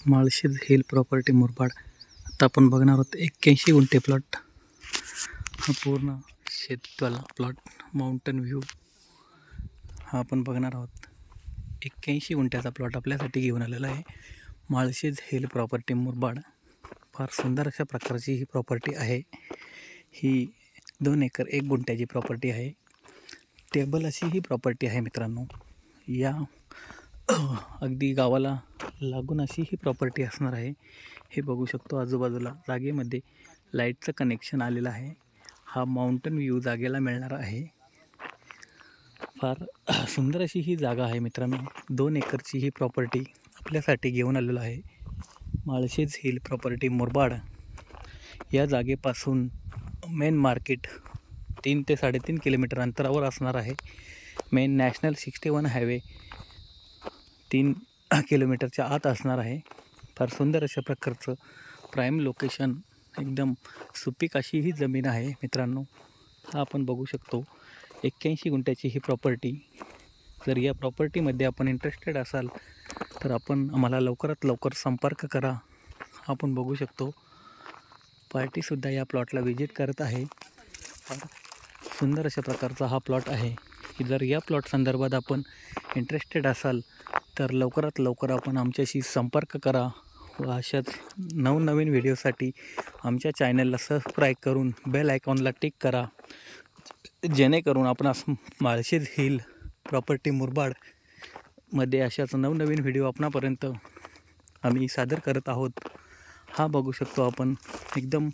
Malshej hill property Murbad. आता आपण बघणार आहोत 81 गुंठे प्लॉट. हा पूर्ण शेतवाला प्लॉट, माउंटन व्ह्यू हा आपण बघणार आहोत. 81 गुंठ्याचा प्लॉट आपल्यासाठी घेऊन आलेला आहे. Malshej hill property Murbad. फार सुंदर अशा प्रकारची ही प्रॉपर्टी आहे. ही 2 एकर 1 गुंठ्याची प्रॉपर्टी आहे. टेबल अशी ही प्रॉपर्टी आहे मित्रांनो. या अगदी गावाला लागून अशी ही प्रॉपर्टी असणार आहे. हे बघू शकतो आजूबाजूला जागेमध्ये लाईटचं कनेक्शन आलेलं आहे. हा माउंटन व्ह्यू जागेला मिळणार आहे. फार सुंदर अशी ही जागा आहे मित्रांनो. 2 एकरची ही प्रॉपर्टी आपल्यासाठी घेऊन आलेलो आहे. Malshej hill property Murbad. या जागेपासून मेन मार्केट 3 ते 3.5 किलोमीटर अंतरावर असणार आहे. मेन नॅशनल 61 हायवे 3 किलोमीटरच्या आत असणार आहे. फार सुंदर अशा प्रकारचं प्राईम लोकेशन, एकदम सुपीक अशी ही जमीन आहे मित्रांनो. हा आपण बघू शकतो 81 गुंठ्याची ही प्रॉपर्टी. जर या प्रॉपर्टीमध्ये आपण इंटरेस्टेड असाल तर आपण आम्हाला लवकरात लवकर संपर्क करा. आपण बघू शकतो पार्टीसुद्धा या प्लॉटला व्हिजिट करत आहे. फार सुंदर अशा प्रकारचा हा प्लॉट आहे की जर या प्लॉट संदर्भात आपण इंटरेस्टेड असाल तर लवकरात लवकर आपण आमच्याशी संपर्क करा व अशाच नवनवीन व्हिडिओसाठी आमच्या चॅनलला सबस्क्राईब करून बेल आयकॉनला टिक करा, जेणेकरून आपण माळशेज हिल प्रॉपर्टी मुरबाडमध्ये अशाच नवनवीन व्हिडिओ आपणापर्यंत आम्ही सादर करत आहोत. हा बघू शकतो आपण एकदम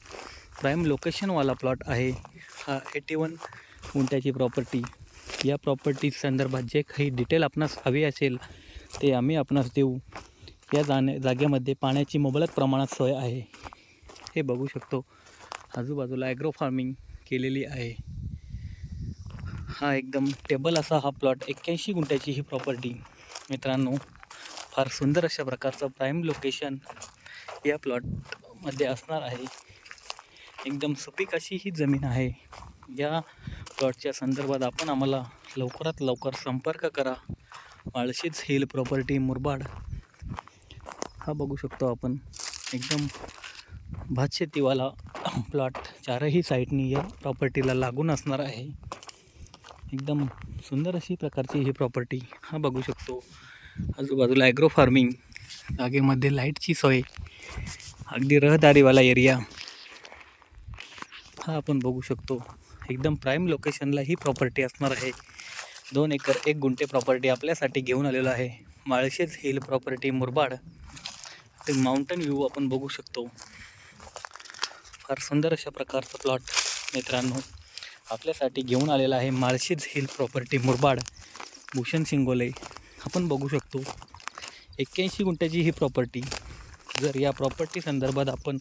प्राईम लोकेशनवाला प्लॉट आहे. हा 81 गुंठ्याची प्रॉपर्टी. या प्रॉपर्टी संदर्भात जे काही डिटेल आपणास हवी असेल ते आम्ही आपणास देऊ. या जागेमध्ये पाण्याची मुबलक प्रमाणात सोय आहे. हे बघू शकतो आजूबाजूला ॲग्रो फार्मिंग केलेली आहे. हा एकदम टेबल असा हा प्लॉट 81 गुंठ्याची ही प्रॉपर्टी मित्रांनो. फार सुंदर अशा प्रकारचं प्राईम लोकेशन या प्लॉटमध्ये असणार आहे. एकदम सुपीक अशी ही जमीन आहे. या प्लॉटच्या संदर्भात आपण आम्हाला लवकरात लवकर संपर्क करा. Malshej hill property Murbad. हा बघू शकतो आपण एकदम भातशेतीवाला प्लॉट चारही साईडनी या प्रॉपर्टीला लागून असणार आहे. एकदम सुंदर अशी प्रकारची ही प्रॉपर्टी. हा बघू शकतो आजूबाजूला ॲग्रो फार्मिंग, जागेमध्ये लाईटची सोय, अगदी रहदारीवाला एरिया. हा आपण बघू शकतो एकदम प्राईम लोकेशनला ही प्रॉपर्टी असणार आहे. 2 एकर 1 गुंठे प्रॉपर्टी आपल्यासाठी घेऊन आलेलं आहे. Malshej hill property Murbad. ते माउंटन व्ह्यू आपण बघू शकतो. फार सुंदर अशा प्रकारचा प्लॉट मित्रांनो आपल्यासाठी घेऊन आलेला आहे. Malshej hill property Murbad, Bhushan Singole. आपण बघू शकतो 81 गुंठ्याची ही प्रॉपर्टी. जर या प्रॉपर्टी संदर्भात आपण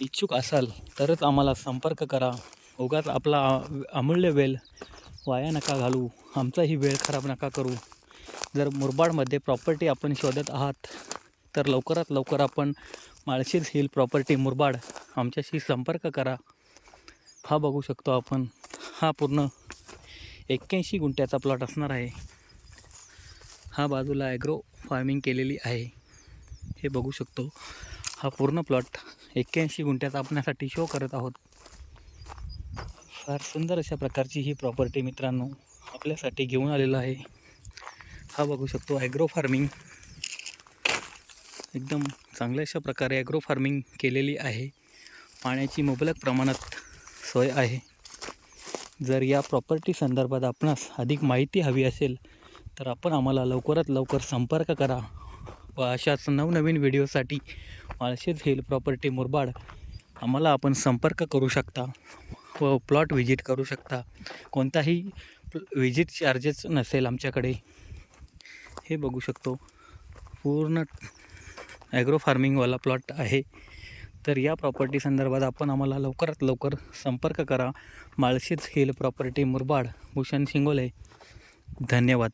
इच्छुक असाल तरच आम्हाला संपर्क करा. उगाच आपला अमूल्य वेळ वाया नका घालू, आमचाही वेळ खराब नका करू. जर मुरबाडमध्ये प्रॉपर्टी आपण शोधत आहात तर लवकरात लवकर आपण माळशेज हिल प्रॉपर्टी मुरबाड आमच्याशी संपर्क करा. हा बघू शकतो आपण हा पूर्ण 81 गुंठ्याचा प्लॉट असणार आहे. हा बाजूला ॲग्रो फार्मिंग केलेली आहे. हे बघू शकतो हा पूर्ण प्लॉट 81 गुंठ्याचा आपल्यासाठी शो करत आहोत. फार सुंदर अशा प्रकारची ही प्रॉपर्टी मित्रांनो आपल्यासाठी घेऊन आलेलं आहे. हा बघू शकतो ॲग्रो फार्मिंग. एकदम चांगल्या अशा प्रकारे ॲग्रो फार्मिंग केलेली आहे. पाण्याची मुबलक प्रमाणात सोय आहे. जर या प्रॉपर्टी संदर्भात आपणास अधिक माहिती हवी असेल तर आपण आम्हाला लवकरात लवकर संपर्क करा व अशाच नवनवीन व्हिडिओसाठी माळशेज हिल प्रॉपर्टी मुरबाड आम्हाला आपण संपर्क करू शकता व प्लॉट व्हिजिट करू शकता. कोणताही व्हिजिट चार्जेस नसेल आमच्याकडे. हे बघू शकतो पूर्ण ॲग्रो फार्मिंगवाला प्लॉट आहे. तर या प्रॉपर्टी संदर्भात आपण आम्हाला लवकरात लवकर संपर्क करा. Malshej hill property Murbad, Bhushan Singole. धन्यवाद.